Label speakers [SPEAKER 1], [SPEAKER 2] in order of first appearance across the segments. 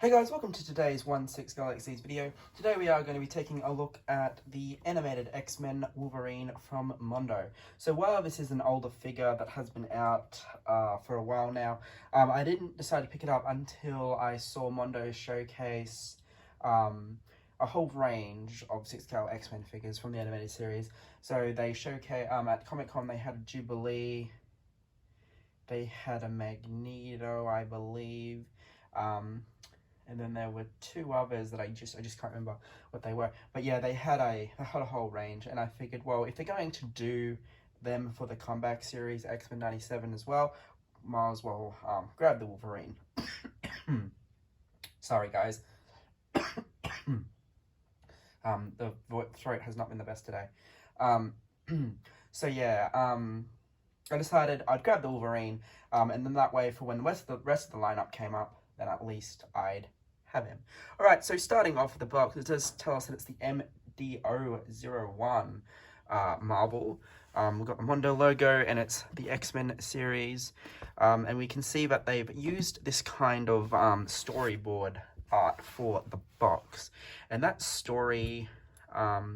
[SPEAKER 1] Hey guys, welcome to today's 16 Galaxies video. Today we are going to be taking a look at the animated X-Men Wolverine from Mondo. So while this is an older figure that has been out for a while now, I didn't decide to pick it up until I saw Mondo showcase a whole range of 6-scale X-Men figures from the animated series. So they showcase, at Comic-Con they had a Jubilee, they had a Magneto, I believe, and then there were two others that I just can't remember what they were. But yeah, they had a whole range, and I figured, well, if they're going to do them for the comeback series X-Men 97 as well, might as well grab the Wolverine. Sorry guys. The throat has not been the best today. So yeah, I decided I'd grab the Wolverine, and then that way, for when the rest of the lineup came up, then at least I'd have him. Alright, so starting off with the box, it does tell us that it's the MDO01 Marvel. We've got the Mondo logo, and it's the X-Men series. And we can see that they've used this kind of storyboard art for the box. And that story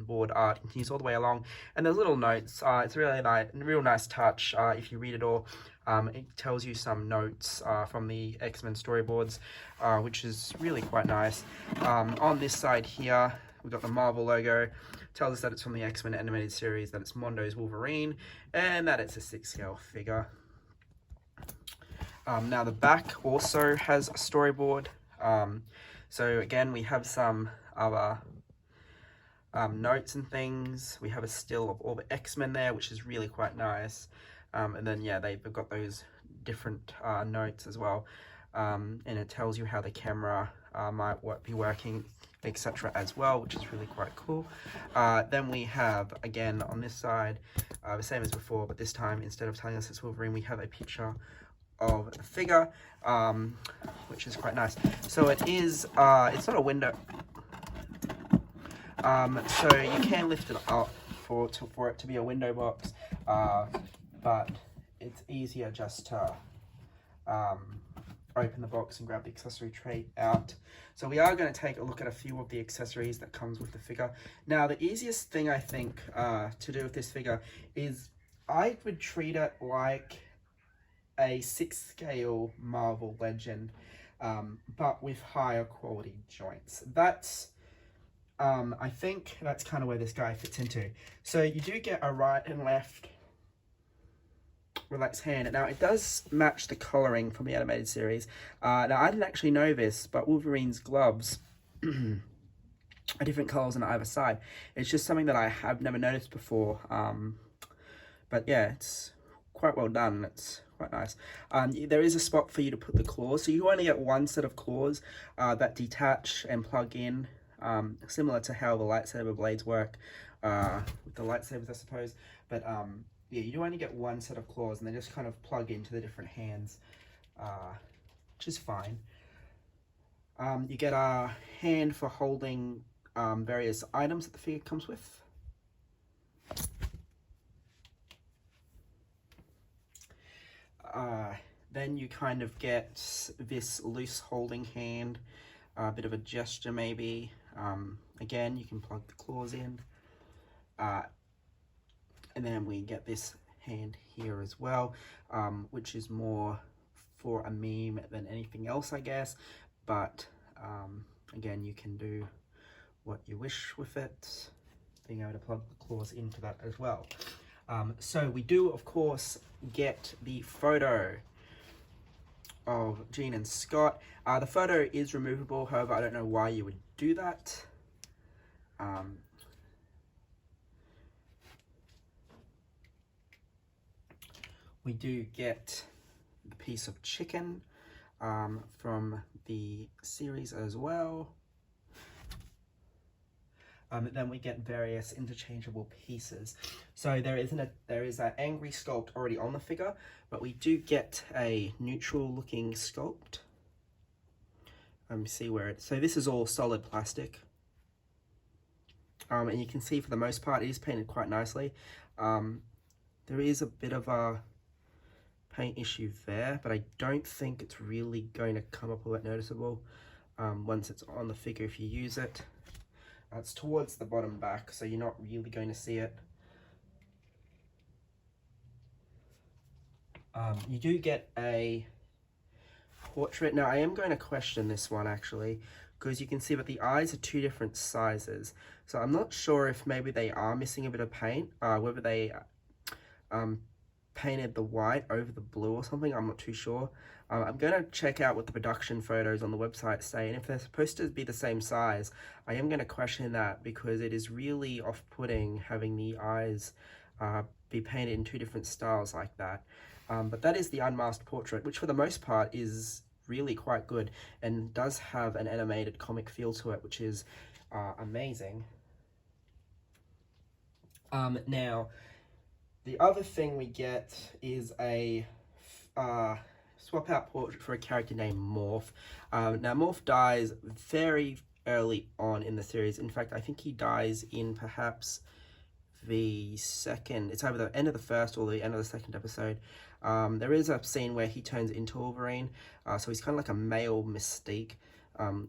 [SPEAKER 1] board art continues all the way along, and there's little notes. It's a really real nice touch. If you read it all, it tells you some notes from the X-Men storyboards, which is really quite nice. On this side here, we've got the Marvel logo. It tells us that it's from the X-Men animated series, that it's Mondo's Wolverine, and that it's a 6-scale figure. Now the back also has a storyboard. So again, we have some other notes and things. We have a still of all the X-Men there, which is really quite nice. And then yeah, they've got those different notes as well, and it tells you how the camera might be working, etc. as well, which is really quite cool. Then we have, again on this side, the same as before, but this time instead of telling us it's Wolverine, we have a picture of the figure, which is quite nice. So it is, it's not a window. So you can lift it up for it to be a window box, but it's easier just to open the box and grab the accessory tray out. So we are going to take a look at a few of the accessories that comes with the figure. Now the easiest thing I think to do with this figure is I would treat it like a 6-scale Marvel Legend, but with higher quality joints. That's I think that's kind of where this guy fits into. So you do get a right and left relaxed hand. Now it does match the colouring from the animated series. Now I didn't actually know this, but Wolverine's gloves are different colours on either side. It's just something that I have never noticed before. But yeah, it's quite well done. It's quite nice. There is a spot for you to put the claws. So you only get one set of claws that detach and plug in. Similar to how the lightsaber blades work with the lightsabers, I suppose. But yeah, you do only get one set of claws, and they just kind of plug into the different hands, which is fine. You get a hand for holding various items that the figure comes with. Then you kind of get this loose holding hand, a bit of a gesture maybe. Again, you can plug the claws in. And then we get this hand here as well, which is more for a meme than anything else, I guess. But again, you can do what you wish with it, being able to plug the claws into that as well. So we do, of course, get the photo of Jean and Scott. The photo is removable, however, I don't know why you would do that. We do get the piece of chicken from the series as well. Then we get various interchangeable pieces. So there is an angry sculpt already on the figure, but we do get a neutral looking sculpt. Let me see where so this is all solid plastic. And you can see for the most part it is painted quite nicely. There is a bit of a paint issue there, but I don't think it's really going to come up all that noticeable. once it's on the figure if you use it. It's towards the bottom back, so you're not really going to see it. You do get a portrait. Now, I am going to question this one, actually, because you can see that the eyes are two different sizes. So I'm not sure if maybe they are missing a bit of paint, whether they painted the white over the blue or something. I'm not too sure. I'm going to check out what the production photos on the website say, and if they're supposed to be the same size, I am going to question that, because it is really off-putting having the eyes be painted in two different styles like that. But that is the unmasked portrait, which for the most part is really quite good and does have an animated comic feel to it, which is amazing. Now, the other thing we get is a swap out portrait for a character named Morph. Now, Morph dies very early on in the series. In fact, I think he dies in perhaps the second, it's either the end of the first or the end of the second episode. There is a scene where he turns into Wolverine, so he's kind of like a male Mystique,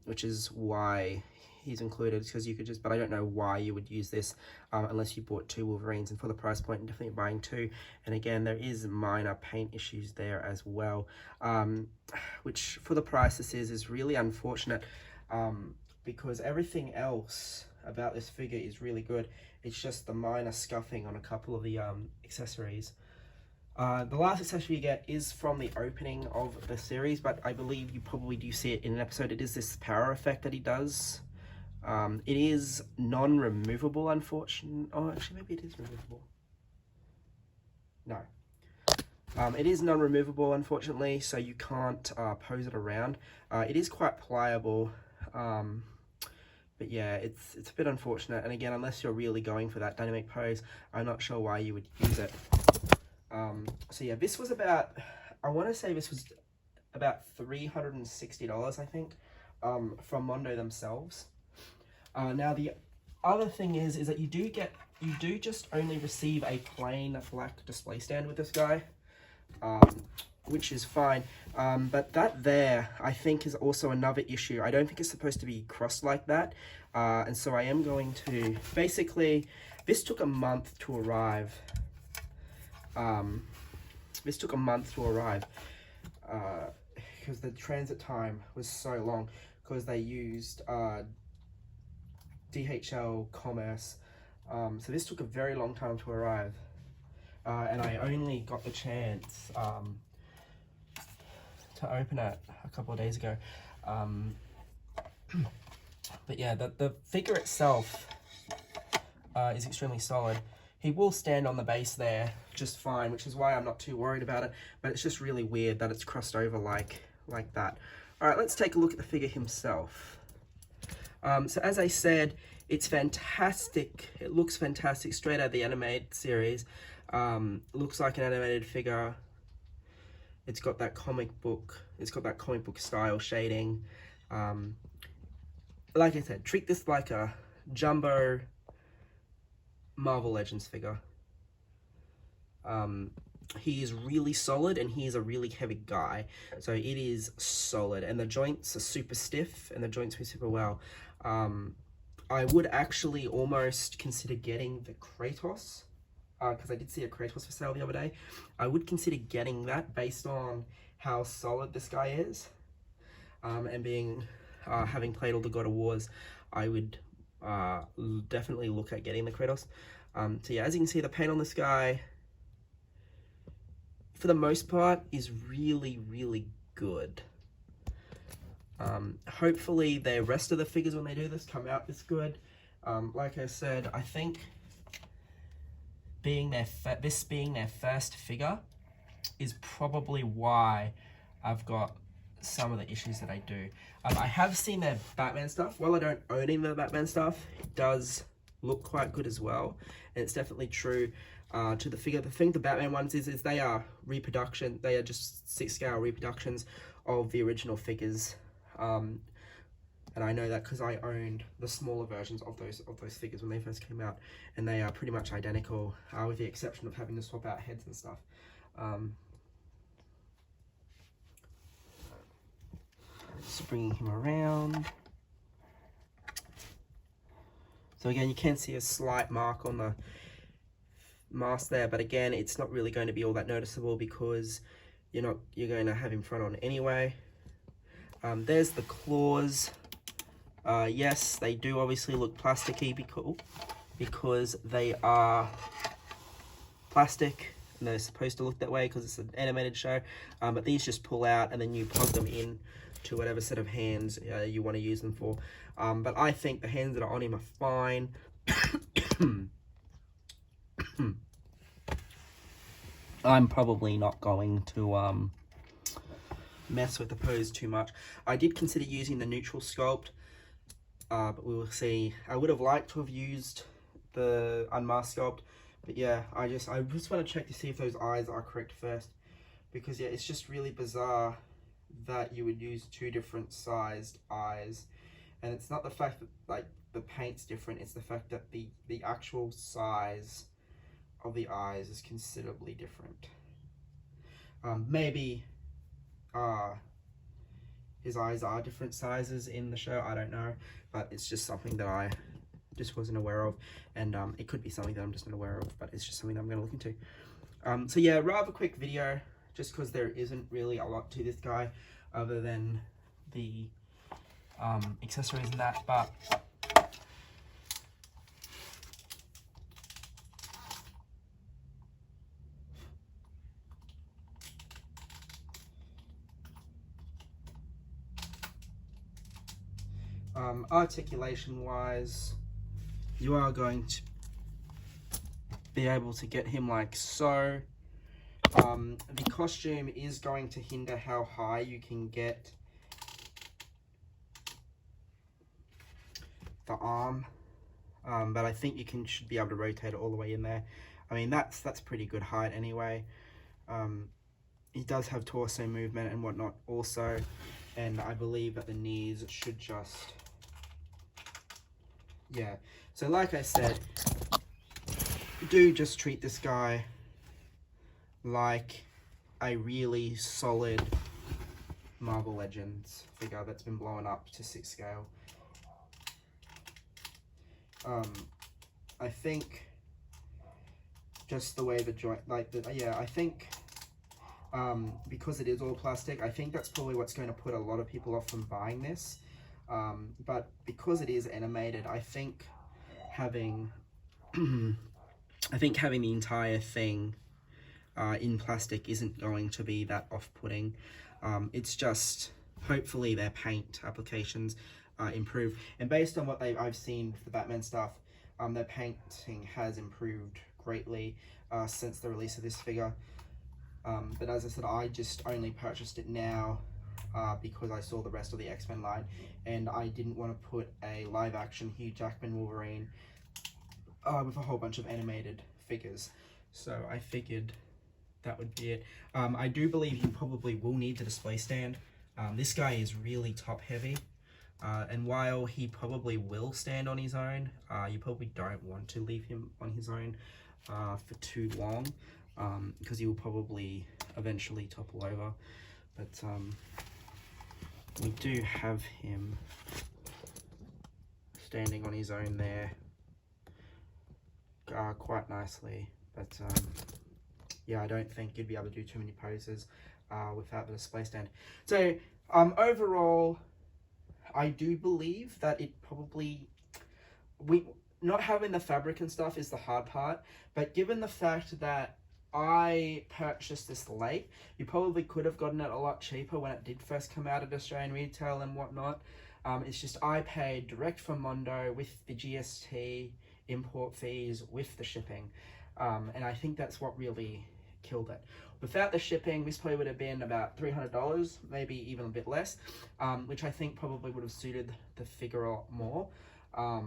[SPEAKER 1] which is why he's included, because you could just, but I don't know why you would use this unless you bought two Wolverines, and for the price point, definitely buying two. And again, there is minor paint issues there as well, which for the price this is really unfortunate, because everything else about this figure is really good. It's just the minor scuffing on a couple of the accessories. The last accessory you get is from the opening of the series, but I believe you probably do see it in an episode. It is this power effect that he does. It is non-removable, unfortunately. Oh, actually, maybe it is removable. No. It is non-removable, unfortunately, so you can't pose it around. It is quite pliable, but yeah, it's a bit unfortunate. And again, unless you're really going for that dynamic pose, I'm not sure why you would use it. So yeah, this was about, I want to say this was about $360, I think, from Mondo themselves. Now the other thing is that you do just only receive a plain black display stand with this guy, which is fine. But that there, I think, is also another issue. I don't think it's supposed to be crossed like that. And so I am going to, basically, this took a month to arrive. Because the transit time was so long, because they used DHL commerce. So this took a very long time to arrive, and I only got the chance to open it a couple of days ago. But yeah, the figure itself is extremely solid. He will stand on the base there just fine, which is why I'm not too worried about it, but it's just really weird that it's crossed over like that. All right, let's take a look at the figure himself. So as I said, it's fantastic. It looks fantastic straight out of the animated series. Looks like an animated figure. It's got that comic book style shading. Like I said, treat this like a jumbo Marvel Legends figure. He is really solid, and he is a really heavy guy, so it is solid, and the joints are super stiff, and the joints fit super well. I would actually almost consider getting the Kratos, because I did see a Kratos for sale the other day. I would consider getting that based on how solid this guy is, and being having played all the God of Wars, I would definitely look at getting the Kratos. So yeah, as you can see, the paint on this guy, for the most part, is really, really good. Hopefully the rest of the figures when they do this come out this good. Like I said, I think this being their first figure is probably why I've got some of the issues that I do. I have seen their Batman stuff. While I don't own any of the Batman stuff, it does look quite good as well, and it's definitely true to the figure. The thing the Batman ones is they are reproduction. They are just 6-scale reproductions of the original figures, and I know that because I owned the smaller versions of those figures when they first came out, and they are pretty much identical, with the exception of having to swap out heads and stuff. Just bringing him around. So again, you can see a slight mark on the mask there, but again, it's not really going to be all that noticeable because you're going to have him front on anyway. There's the claws. Yes, they do obviously look plasticky because they are plastic and they're supposed to look that way because it's an animated show. But these just pull out and then you plug them in to whatever set of hands you want to use them for. But I think the hands that are on him are fine. I'm probably not going to mess with the pose too much. I did consider using the neutral sculpt, but we will see. I would have liked to have used the unmasked sculpt, but yeah, I just want to check to see if those eyes are correct first, because yeah, it's just really bizarre that you would use two different sized eyes, and it's not the fact that like the paint's different, it's the fact that the actual size of the eyes is considerably different. Maybe his eyes are different sizes in the show, I don't know, but it's just something that I just wasn't aware of, and it could be something that I'm just not aware of, but it's just something that I'm going to look into. So yeah, rather quick video, just because there isn't really a lot to this guy other than the accessories and that, but articulation wise, you are going to be able to get him like so. The costume is going to hinder how high you can get the arm, but I think you should be able to rotate it all the way in there. I mean, that's pretty good height anyway. He does have torso movement and whatnot also, and I believe that the knees should just, yeah. So like I said, do just treat this guy like a really solid Marvel Legends figure that's been blown up to 6 scale. I think just the way the joint, like I think because it is all plastic, I think that's probably what's going to put a lot of people off from buying this. But because it is animated, I think having the entire thing in plastic isn't going to be that off-putting. It's just hopefully their paint applications improve, and based on what I've seen for the Batman stuff, their painting has improved greatly since the release of this figure. But as I said, I just only purchased it now because I saw the rest of the X-Men line, and I didn't want to put a live-action Hugh Jackman Wolverine with a whole bunch of animated figures. So I figured that would be it. I do believe you probably will need the display stand. This guy is really top-heavy, and while he probably will stand on his own, you probably don't want to leave him on his own for too long, because he will probably eventually topple over. But we do have him standing on his own there quite nicely, but yeah, I don't think you'd be able to do too many poses without the display stand. So overall, I do believe that it probably, not having the fabric and stuff is the hard part, but given the fact that I purchased this late, you probably could have gotten it a lot cheaper when it did first come out at Australian retail and whatnot. It's just I paid direct from Mondo with the GST, import fees, with the shipping, and I think that's what really killed it. Without the shipping, this probably would have been about $300, maybe even a bit less, which I think probably would have suited the figure a lot more. But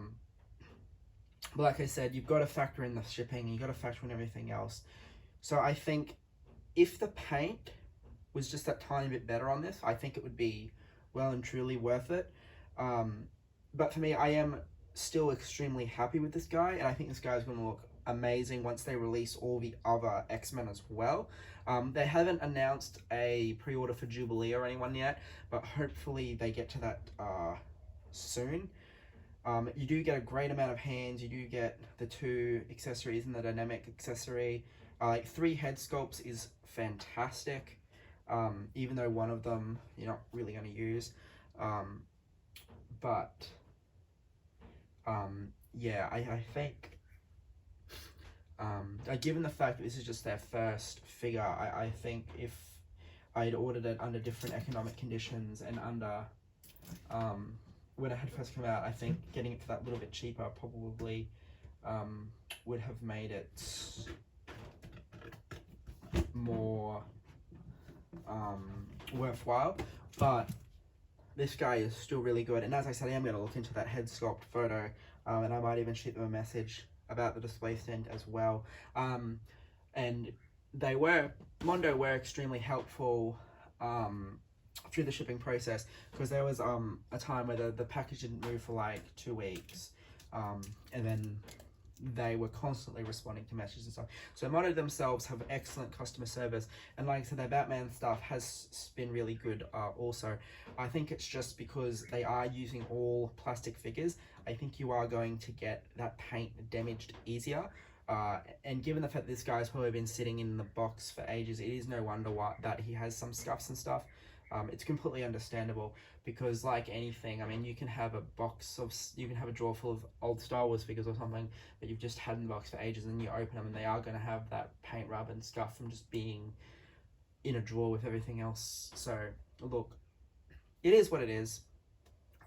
[SPEAKER 1] like I said, you've got to factor in the shipping, you've got to factor in everything else. So I think if the paint was just that tiny bit better on this, I think it would be well and truly worth it. But for me, I am still extremely happy with this guy, and I think this guy is going to look amazing once they release all the other X-Men as well. They haven't announced a pre-order for Jubilee or anyone yet, but hopefully they get to that soon. You do get a great amount of hands. You do get the 2 accessories and the dynamic accessory. 3 head sculpts is fantastic, even though one of them you're not really going to use. Yeah, I think, given the fact that this is just their first figure, I think if I'd ordered it under different economic conditions and under, when it had first come out, I think getting it for that little bit cheaper probably would have made it more worthwhile. But this guy is still really good, and as I said, I am going to look into that head sculpt photo, and I might even shoot them a message about the display stand as well. And Mondo were extremely helpful through the shipping process, because there was a time where the package didn't move for like 2 weeks, and then they were constantly responding to messages and stuff. So Mondo themselves have excellent customer service, and like I said, their Batman stuff has been really good also. I think it's just because they are using all plastic figures, I think you are going to get that paint damaged easier. And given the fact that this guy's probably been sitting in the box for ages, it is no wonder that he has some scuffs and stuff. It's completely understandable, because like anything, I mean, you can have a drawer full of old Star Wars figures or something that you've just had in the box for ages, and you open them and they are going to have that paint rub and scuff from just being in a drawer with everything else. So look, it is what it is.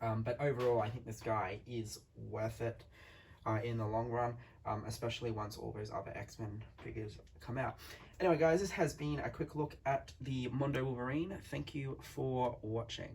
[SPEAKER 1] But overall, I think this guy is worth it in the long run, especially once all those other X-Men figures come out. Anyway guys, this has been a quick look at the Mondo Wolverine. Thank you for watching.